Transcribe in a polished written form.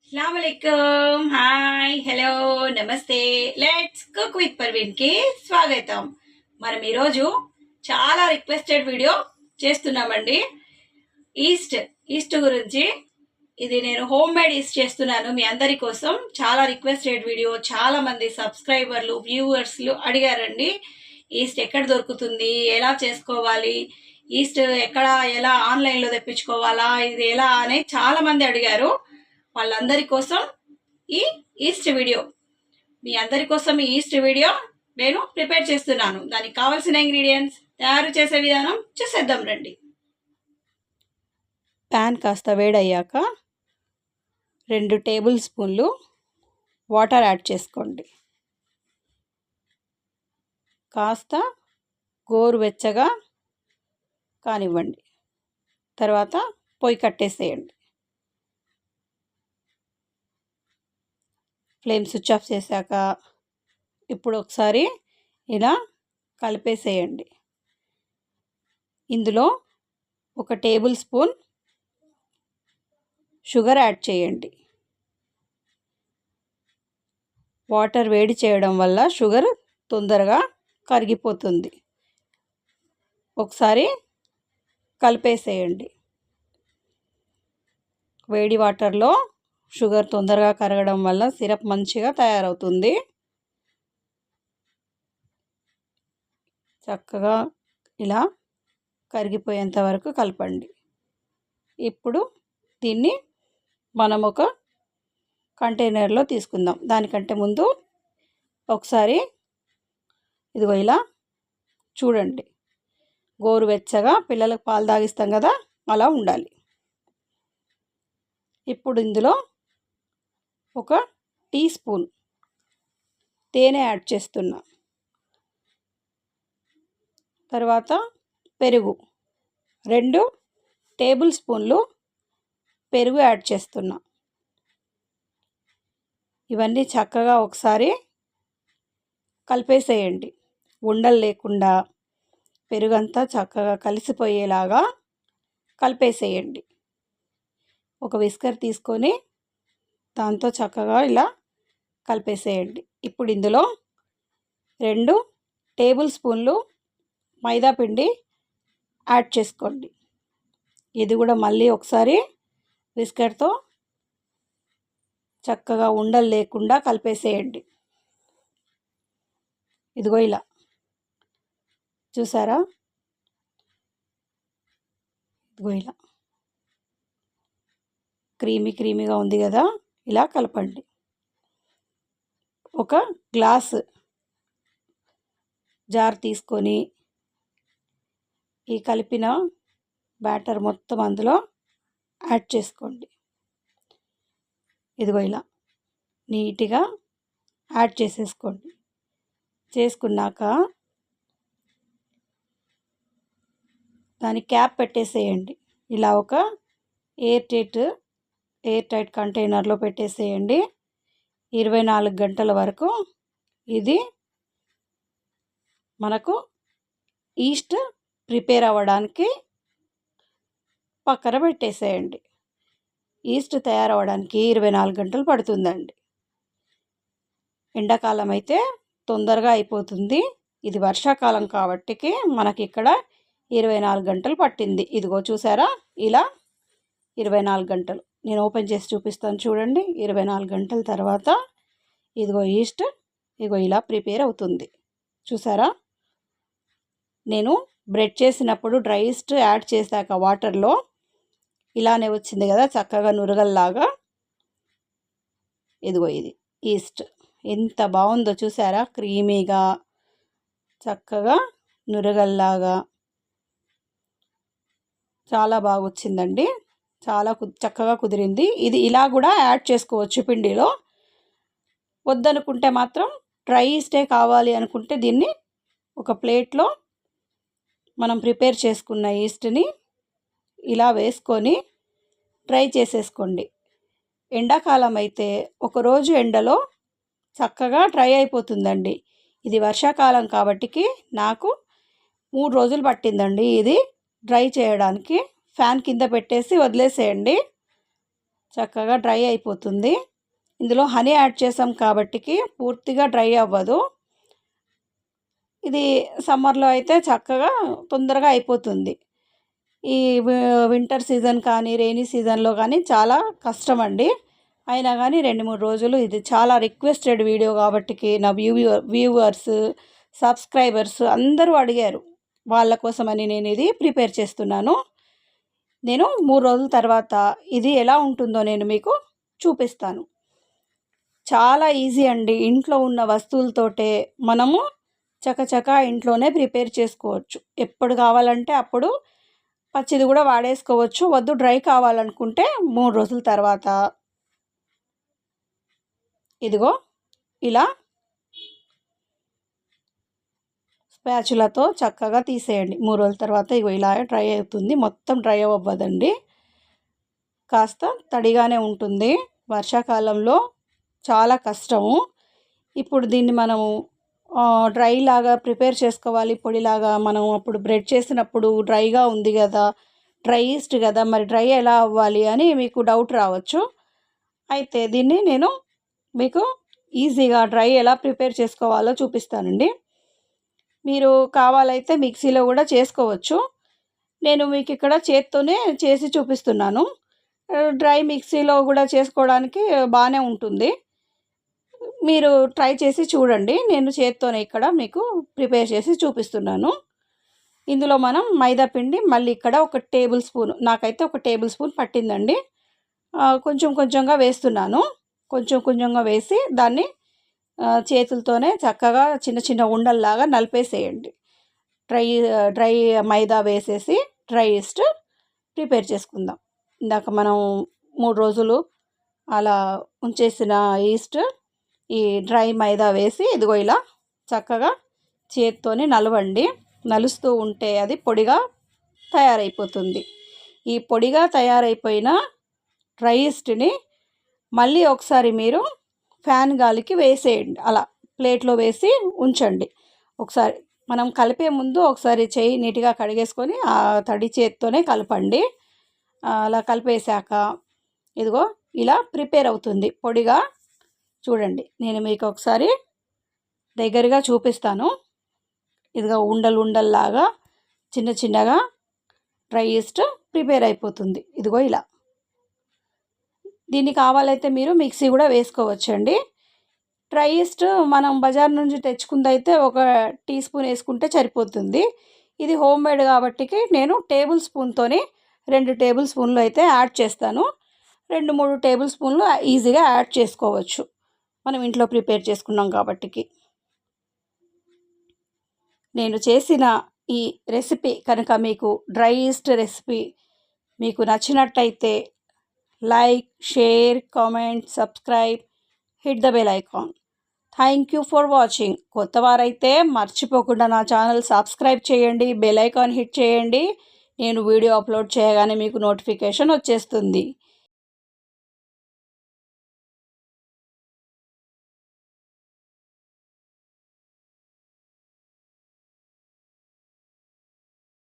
అస్సలాముఅలైకుం hi hello నమస్తే let's cook with పర్వీన్కి స్వాగతం. మనం ఈరోజు చాలా రిక్వెస్టెడ్ వీడియో చేస్తున్నామండి. ఈస్ట్ గురించి. ఇది నేను హోమ్ మేడ్ ఈస్ట్ చేస్తున్నాను మీ అందరి కోసం. చాలా రిక్వెస్టెడ్ వీడియో, చాలా మంది సబ్స్క్రైబర్లు వ్యూవర్స్లు అడిగారండి. ఈస్ట్ ఎక్కడ దొరుకుతుంది, ఎలా చేసుకోవాలి, ఈస్ట్ ఎక్కడ ఎలా ఆన్లైన్లో తెప్పించుకోవాలా, ఇది ఎలా అని చాలా మంది అడిగారు. వాళ్ళందరి కోసం ఈ ఈస్ట్ వీడియో, మీ అందరి కోసం ఈ ఈస్ట్ వీడియో నేను ప్రిపేర్ చేస్తున్నాను. దానికి కావాల్సిన ఇంగ్రీడియంట్స్, తయారు చేసే విధానం చూసేద్దాం రండి. ప్యాన్ కాస్త వేడయ్యాక 2 టేబుల్ స్పూన్లు వాటర్ యాడ్ చేసుకోండి. కాస్త గోరువెచ్చగా కానివ్వండి. తర్వాత పొయ్యి కట్టేసేయండి. ఫ్లేమ్ స్విచ్ ఆఫ్ చేశాక ఇప్పుడు ఒకసారి ఇలా కలిపేసేయండి. ఇందులో 1 టేబుల్ స్పూన్ షుగర్ యాడ్ చేయండి. వాటర్ వేడి చేయడం వల్ల షుగర్ తొందరగా కరిగిపోతుంది. ఒకసారి కలిపేసేయండి. వేడి వాటర్లో షుగర్ తొందరగా కరగడం వల్ల సిరప్ మంచిగా తయారవుతుంది. చక్కగా ఇలా కరిగిపోయేంత వరకు కలపండి. ఇప్పుడు దీన్ని మనం ఒక కంటైనర్లో తీసుకుందాం. దానికంటే ముందు ఒకసారి ఇదిగో ఇలా చూడండి. గోరువెచ్చగా పిల్లలకు పాలు తాగిస్తాం కదా, అలా ఉండాలి. ఇప్పుడు ఇందులో 1 టీ స్పూన్ తేనె యాడ్ చేస్తున్నా. తర్వాత పెరుగు 2 టేబుల్ స్పూన్లు పెరుగు యాడ్ చేస్తున్నా. ఇవన్నీ చక్కగా ఒకసారి కలిపేసేయండి. ఉండలు లేకుండా పెరుగంతా చక్కగా కలిసిపోయేలాగా కలిపేసేయండి. ఒక విస్కర్ తీసుకొని దాంతో చక్కగా ఇలా కలిపేసేయండి. ఇప్పుడు ఇందులో 2 టేబుల్ స్పూన్లు మైదా పిండి యాడ్ చేసుకోండి. ఇది కూడా మళ్ళీ ఒకసారి విస్కర్తో చక్కగా ఉండలు లేకుండా కలిపేసేయండి. ఇదిగో ఇలా చూసారా, ఇదిగో ఇలా క్రీమీగా ఉంది కదా, ఇలా కలపండి. 1 గ్లాస్ జార్ తీసుకొని ఈ కలిపిన బ్యాటర్ మొత్తం అందులో యాడ్ చేసుకోండి. ఇదిగో ఇలా నీట్గా యాడ్ చేసేసుకోండి. చేసుకున్నాక దాని క్యాప్ పెట్టేసేయండి. ఇలా ఒక ఎయిర్ టైట్ కంటైనర్లో పెట్టేసేయండి. 24 గంటల వరకు ఇది మనకు ఈస్ట్ ప్రిపేర్ అవ్వడానికి పక్కన పెట్టేసేయండి. ఈస్ట్ తయారవడానికి 24 గంటలు పడుతుందండి. ఎండాకాలం అయితే తొందరగా అయిపోతుంది. ఇది వర్షాకాలం కాబట్టికి మనకి ఇక్కడ 24 గంటలు పట్టింది. ఇదిగో చూసారా, ఇలా 24 గంటలు. నేను ఓపెన్ చేసి చూపిస్తాను చూడండి. 24 గంటల తర్వాత ఇదిగో ఈస్ట్ ఇదిగో ఇలా ప్రిపేర్ అవుతుంది. చూసారా, నేను బ్రెడ్ చేసినప్పుడు డ్రై ఈస్ట్ యాడ్ చేశాక వాటర్లో ఇలానే వచ్చింది కదా, చక్కగా నురగల్లాగా. ఇదిగో ఇది ఈస్ట్ ఎంత బాగుందో చూసారా, క్రీమీగా చక్కగా నురగల్లాగా చాలా బాగా వచ్చిందండి. చాలా చక్కగా కుదిరింది. ఇది ఇలా కూడా యాడ్ చేసుకోవచ్చు పిండిలో. వద్దనుకుంటే మాత్రం డ్రై ఈస్టే కావాలి అనుకుంటే దీన్ని ఒక ప్లేట్లో మనం ప్రిపేర్ చేసుకున్న ఈస్ట్ని ఇలా వేసుకొని డ్రై చేసేసుకోండి. ఎండాకాలం అయితే ఒకరోజు ఎండలో చక్కగా డ్రై అయిపోతుందండి. ఇది వర్షాకాలం కాబట్టికి నాకు 3 రోజులు పట్టిందండి ఇది డ్రై చేయడానికి. ఫ్యాన్ కింద పెట్టేసి వదిలేసేయండి, చక్కగా డ్రై అయిపోతుంది. ఇందులో హనీ యాడ్ చేసాం కాబట్టికి పూర్తిగా డ్రై అవ్వదు. ఇది సమ్మర్లో అయితే చక్కగా తొందరగా అయిపోతుంది. ఈ వింటర్ సీజన్ కానీ రెయినీ సీజన్లో కానీ చాలా కష్టమండి. అయినా కానీ 2-3 రోజులు ఇది చాలా రిక్వెస్టెడ్ వీడియో కాబట్టికి నా వ్యూవర్స్ సబ్స్క్రైబర్స్ అందరూ అడిగారు. వాళ్ళ కోసమని నేను ఇది ప్రిపేర్ చేస్తున్నాను. నేను 3 రోజుల తర్వాత ఇది ఎలా ఉంటుందో నేను మీకు చూపిస్తాను. చాలా ఈజీ అండి. ఇంట్లో ఉన్న వస్తువులతోటే మనము చకచకా ఇంట్లోనే ప్రిపేర్ చేసుకోవచ్చు. ఎప్పుడు కావాలంటే అప్పుడు పచ్చిది కూడా వాడేసుకోవచ్చు. వద్దు డ్రై కావాలనుకుంటే 3 రోజుల తర్వాత ఇదిగో ఇలా స్పాచులతో చక్కగా తీసేయండి. 3 రోజుల తర్వాత ఇగో ఇలా డ్రై అవుతుంది. మొత్తం డ్రై అవ్వదండి, కాస్త తడిగానే ఉంటుంది. వర్షాకాలంలో చాలా కష్టము. ఇప్పుడు దీన్ని మనము డ్రై లాగా ప్రిపేర్ చేసుకోవాలి. పొడిలాగా మనం అప్పుడు బ్రెడ్ చేసినప్పుడు డ్రైగా ఉంది కదా, డ్రై ఈస్ట్ కదా, మరి డ్రై ఎలా అవ్వాలి అని మీకు డౌట్ రావచ్చు. అయితే దీన్ని నేను మీకు ఈజీగా డ్రై ఎలా ప్రిపేర్ చేసుకోవాలో చూపిస్తానండి. మీరు కావాలైతే మిక్సీలో కూడా చేసుకోవచ్చు. నేను మీకు ఇక్కడ చేత్తోనే చేసి చూపిస్తున్నాను. డ్రై మిక్సీలో కూడా చేసుకోవడానికి బాగానే ఉంటుంది. మీరు ట్రై చేసి చూడండి. నేను చేత్తోనే ఇక్కడ మీకు ప్రిపేర్ చేసి చూపిస్తున్నాను. ఇందులో మనం మైదా పిండి మళ్ళీ ఇక్కడ 1 టేబుల్ స్పూన్, నాకైతే 1 టేబుల్ స్పూన్ పట్టిందండి. కొంచెం కొంచెంగా వేస్తున్నాను. కొంచెం కొంచెంగా వేసి దాన్ని చేతులతోనే చక్కగా చిన్న చిన్న ఉండల్లాగా నలిపేసేయండి. డ్రై మైదా వేసేసి డ్రై ఈస్ట్ ప్రిపేర్ చేసుకుందాం. ఇందాక మనం 3 రోజులు అలా ఉంచేసిన ఈస్ట్ ఈ డ్రై మైదా వేసి ఇదిగో ఇలా చక్కగా చేత్తోని నలవండి. నలుస్తూ ఉంటే అది పొడిగా తయారైపోతుంది. ఈ పొడిగా తయారైపోయిన డ్రై ఈస్ట్ని మళ్ళీ ఒకసారి మీరు ఫ్యాన్ గాలికి వేసేయండి. అలా ప్లేట్లో వేసి ఉంచండి. ఒకసారి మనం కలిపే ముందు ఒకసారి చేయి నీట్గా కడిగేసుకొని ఆ తడి చేత్తోనే కలపండి. అలా కలిపేశాక ఇదిగో ఇలా ప్రిపేర్ అవుతుంది పొడిగా. చూడండి, నేను మీకు ఒకసారి దగ్గరగా చూపిస్తాను. ఇదిగో ఉండలు ఉండల్లాగా చిన్న చిన్నగా డ్రై ఈస్ట్ ప్రిపేర్ అయిపోతుంది. ఇదిగో ఇలా. దీన్ని కావాలైతే మీరు మిక్సీ కూడా వేసుకోవచ్చండి. డ్రై ఈస్ట్ మనం బజార్ నుంచి తెచ్చుకుందైతే 1 టీ స్పూన్ వేసుకుంటే సరిపోతుంది. ఇది హోమ్ మేడ్ కాబట్టికి నేను టేబుల్ స్పూన్తోని 2 టేబుల్ స్పూన్లు అయితే యాడ్ చేస్తాను. 2-3 టేబుల్ స్పూన్లు ఈజీగా యాడ్ చేసుకోవచ్చు. మనం ఇంట్లో ప్రిపేర్ చేసుకున్నాం కాబట్టికి. నేను చేసిన ఈ రెసిపీ కనుక మీకు డ్రై ఈస్ట్ రెసిపీ మీకు నచ్చినట్టయితే like, share, comment, subscribe, hit the bell icon. Thank you for watching. కొత్త వారైతే మర్చిపోకుండా నా ఛానల్ సబ్స్క్రైబ్ చేయండి, బెల్ ఐకాన్ హిట్ చేయండి. నేను వీడియో అప్లోడ్ చేయగానే మీకు నోటిఫికేషన్ వచ్చేస్తుంది.